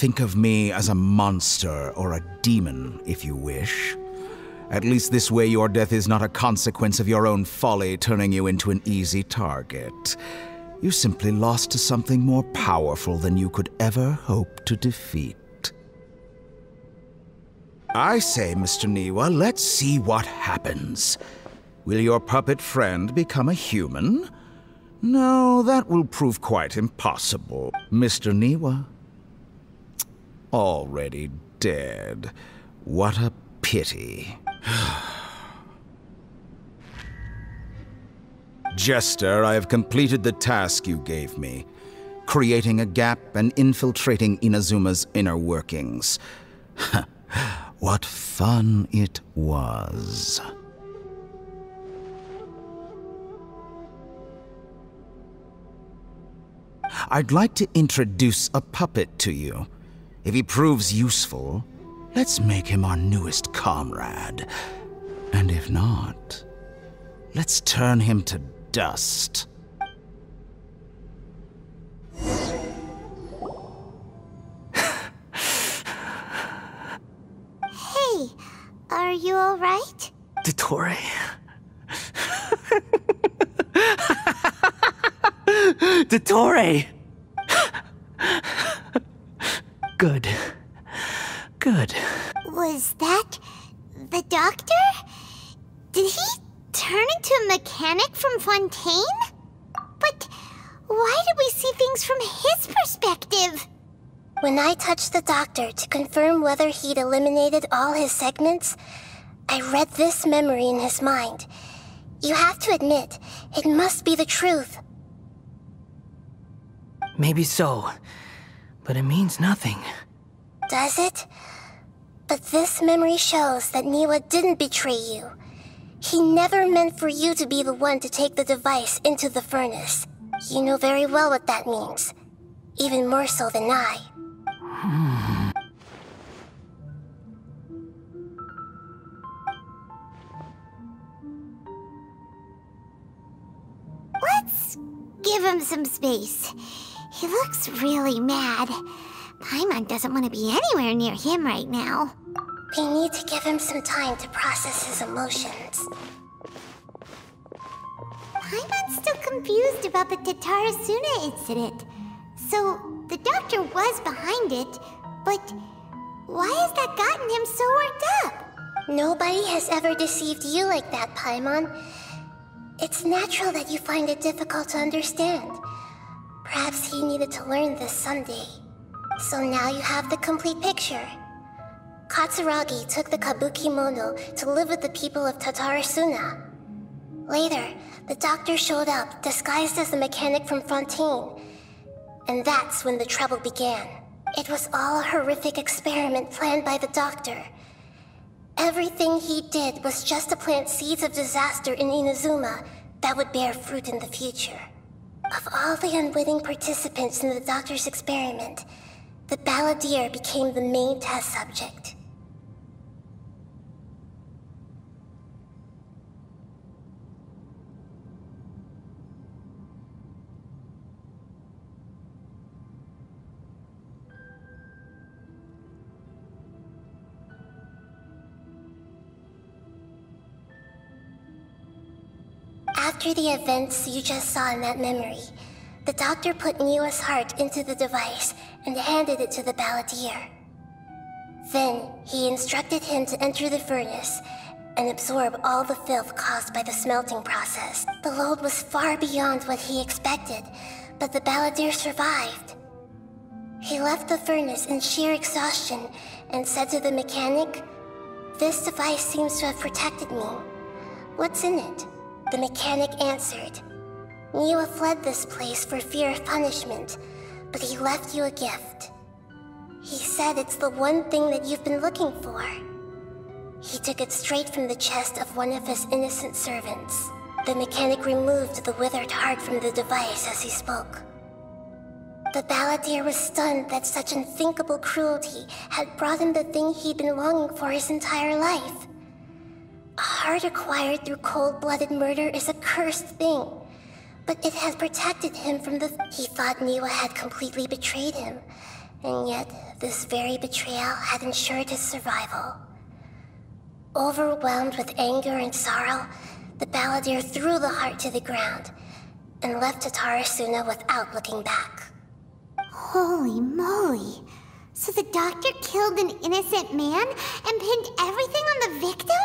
Think of me as a monster or a demon, if you wish. At least this way your death is not a consequence of your own folly turning you into an easy target. You simply lost to something more powerful than you could ever hope to defeat. I say, Mr. Niwa, let's see what happens. Will your puppet friend become a human? No, that will prove quite impossible. Mr. Niwa? Already dead. What a pity. Jester, I have completed the task you gave me, creating a gap and infiltrating Inazuma's inner workings. What fun it was. I'd like to introduce a puppet to you. If he proves useful, let's make him our newest comrade. And if not, let's turn him to dust. Hey, are you all right? Dottore? Dottore! Good. Good. Was that the doctor? Did he turn into a mechanic from Fontaine? But why did we see things from his perspective? When I touched the doctor to confirm whether he'd eliminated all his segments, I read this memory in his mind. You have to admit, it must be the truth. Maybe so, but it means nothing. Does it? But this memory shows that Niwa didn't betray you. He never meant for you to be the one to take the device into the furnace. You know very well what that means. Even more so than I. Let's give him some space. He looks really mad. Paimon doesn't want to be anywhere near him right now. We need to give him some time to process his emotions. Paimon's still confused about the Tatarasuna incident. So, the doctor was behind it, but why has that gotten him so worked up? Nobody has ever deceived you like that, Paimon. It's natural that you find it difficult to understand. Perhaps he needed to learn this someday. So now you have the complete picture. Katsuragi took the Kabuki Mono to live with the people of Tatarasuna. Later, the doctor showed up, disguised as the mechanic from Fontaine. And that's when the trouble began. It was all a horrific experiment planned by the doctor. Everything he did was just to plant seeds of disaster in Inazuma that would bear fruit in the future. Of all the unwitting participants in the doctor's experiment, the balladeer became the main test subject. After the events you just saw in that memory, the doctor put Niwa's heart into the device and handed it to the balladeer. Then, he instructed him to enter the furnace and absorb all the filth caused by the smelting process. The load was far beyond what he expected, but the balladeer survived. He left the furnace in sheer exhaustion and said to the mechanic, "This device seems to have protected me. What's in it?" The mechanic answered, "Niwa fled this place for fear of punishment, but he left you a gift. He said it's the one thing that you've been looking for." He took it straight from the chest of one of his innocent servants. The mechanic removed the withered heart from the device as he spoke. The balladeer was stunned that such unthinkable cruelty had brought him the thing he'd been longing for his entire life. A heart acquired through cold-blooded murder is a cursed thing, but it had protected him from the... He thought Niwa had completely betrayed him, And yet, this very betrayal had ensured his survival. Overwhelmed with anger and sorrow, the balladeer threw the heart to the ground and left Tatarasuna without looking back. Holy moly. So the doctor killed an innocent man and pinned everything on the victim?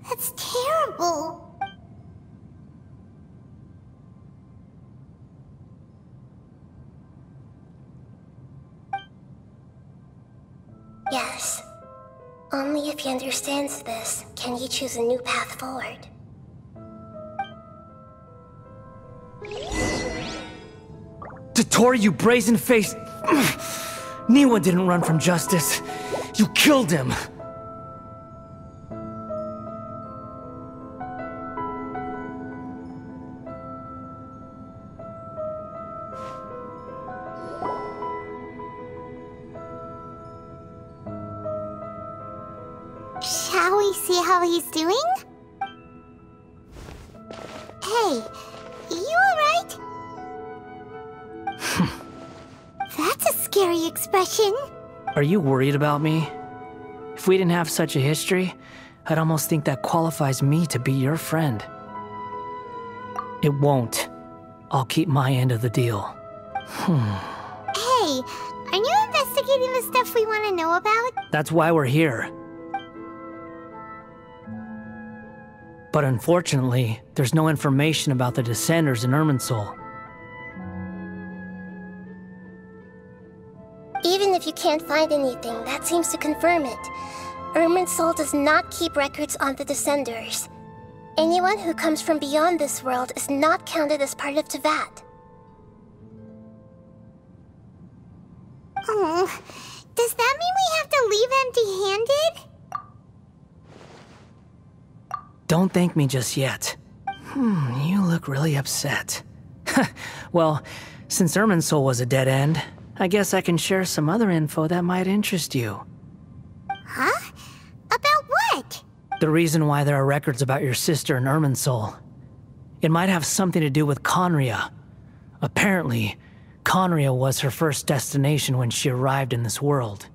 That's terrible. Yes. Only if he understands this can he choose a new path forward. Dottore, you brazen-faced... Niwa didn't run from justice. You killed him. Shall we see how he's doing? Hey, you alright? That's a scary expression. Are you worried about me? If we didn't have such a history, I'd almost think that qualifies me to be your friend. It won't. I'll keep my end of the deal. Hey, aren't you investigating the stuff we want to know about? That's why we're here. But unfortunately, there's no information about the Descenders in Irminsul. Even if you can't find anything, that seems to confirm it. Irminsul does not keep records on the Descenders. Anyone who comes from beyond this world is not counted as part of Tevat. Oh, does that mean we have to leave empty-handed? Don't thank me just yet. You look really upset. Well, since Irminsul was a dead end, I guess I can share some other info that might interest you. Huh? About what? The reason why there are records about your sister in Irminsul. It might have something to do with Conria. Apparently, Conria was her first destination when she arrived in this world.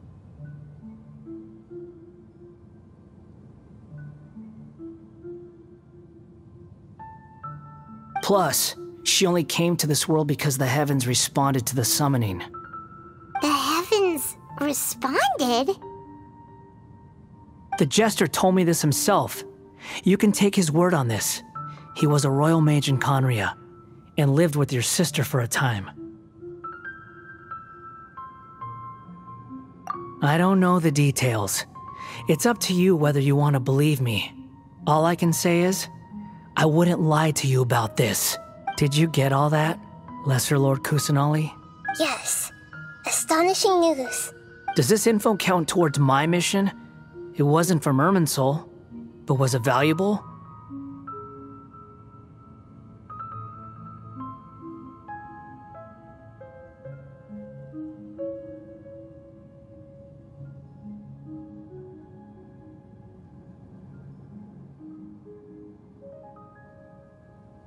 Plus, she only came to this world because the heavens responded to the summoning. The heavens responded? The Jester told me this himself. You can take his word on this. He was a royal mage in Conria, and lived with your sister for a time. I don't know the details. It's up to you whether you want to believe me. All I can say is, I wouldn't lie to you about this. Did you get all that, Lesser Lord Kusanali? Yes. Astonishing news. Does this info count towards my mission? It wasn't from Irminsul, but was it valuable?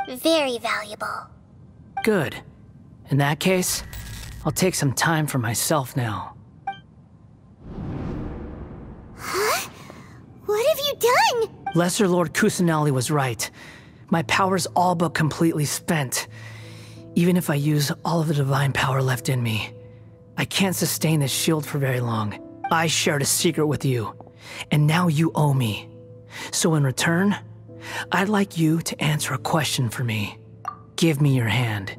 Very valuable. Good. In that case, I'll take some time for myself now. Huh? What have you done? Lesser Lord Kusanali was right. My power's all but completely spent. Even if I use all of the divine power left in me, I can't sustain this shield for very long. I shared a secret with you, and now you owe me. So in return, I'd like you to answer a question for me. Give me your hand.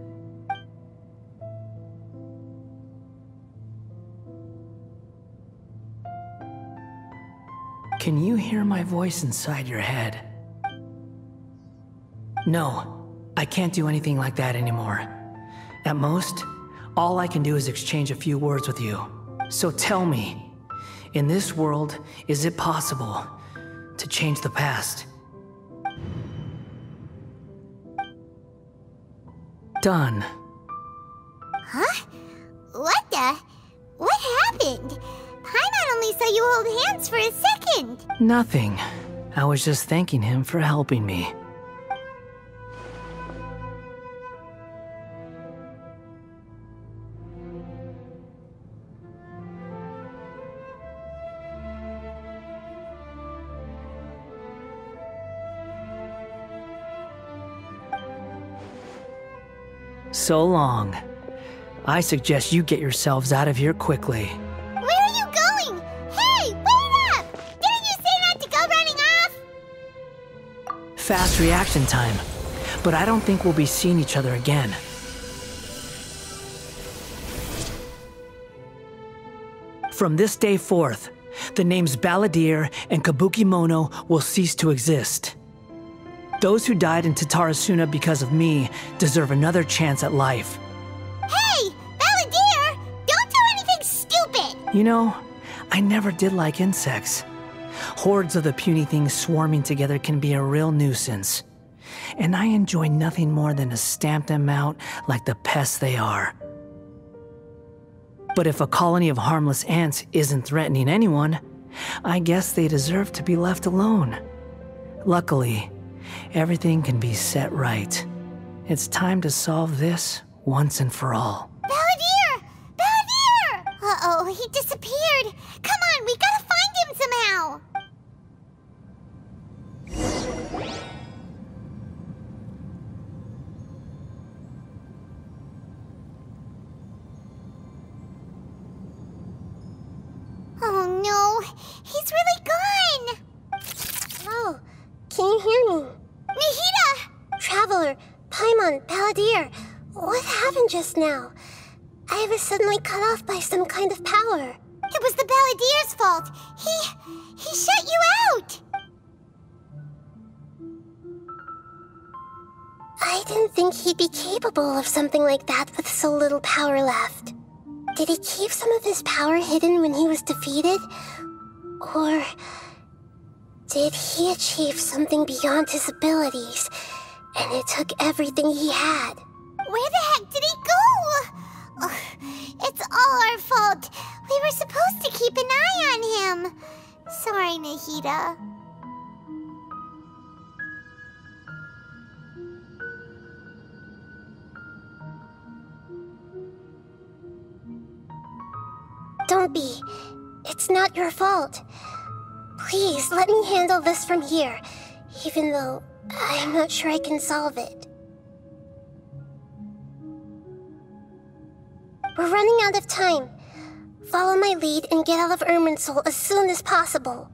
Can you hear my voice inside your head? No, I can't do anything like that anymore. At most, all I can do is exchange a few words with you. So tell me, in this world, is it possible to change the past? Done. Huh? What the? What happened? Paimon only saw you hold hands for a second. Nothing. I was just thanking him for helping me. So long. I suggest you get yourselves out of here quickly. Where are you going? Hey, wait up! Didn't you say not to go running off? Fast reaction time. But I don't think we'll be seeing each other again. From this day forth, the names Balladeer and Kabukimono will cease to exist. Those who died in Tatarasuna because of me deserve another chance at life. Hey, Balladeer! Don't do anything stupid! You know, I never did like insects. Hordes of the puny things swarming together can be a real nuisance. And I enjoy nothing more than to stamp them out like the pests they are. But if a colony of harmless ants isn't threatening anyone, I guess they deserve to be left alone. Luckily, everything can be set right. It's time to solve this once and for all. Balladeer! Balladeer! Uh-oh, he disappeared. Come on, we gotta find him somehow. Oh no, he's really gone! Oh, can you hear me? Nahida! Traveler, Paimon, Balladeer, what happened just now? I was suddenly cut off by some kind of power. It was the Balladeer's fault. He shut you out! I didn't think he'd be capable of something like that with so little power left. Did he keep some of his power hidden when he was defeated? Or did he achieve something beyond his abilities, and it took everything he had? Where the heck did he go? Ugh, it's all our fault. We were supposed to keep an eye on him. Sorry, Nahida. Don't be. It's not your fault. Please, let me handle this from here, even though I'm not sure I can solve it. We're running out of time. Follow my lead and get out of Irminsul as soon as possible.